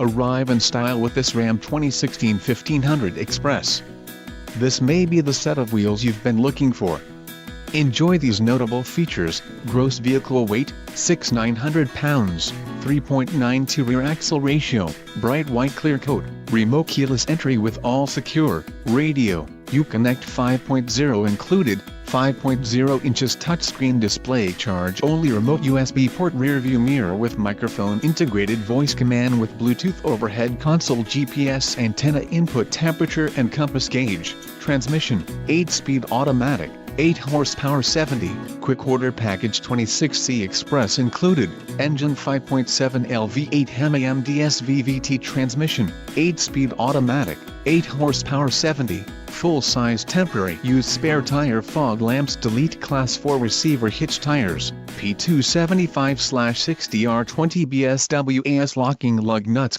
Arrive in style with this Ram 2016 1500 Express. This may be the set of wheels you've been looking for. Enjoy these notable features: gross vehicle weight, 6,900 pounds, 3.92 rear axle ratio, bright white clear coat, remote keyless entry with all secure, radio, Uconnect 5.0 included, 5.0 inches touchscreen display, charge-only remote USB port, rear view mirror with microphone, integrated voice command with Bluetooth, overhead console, GPS antenna input, temperature and compass gauge, transmission, 8-speed automatic, 8 horsepower, 70, quick order package, 26C Express included, engine 5.7 LV8 HEM AMDS VVT transmission, 8-speed automatic, 8 horsepower, 70, full-size temporary use spare tire, fog lamps, delete class 4 receiver hitch tires, P275/60R20 BSWAS locking lug nuts,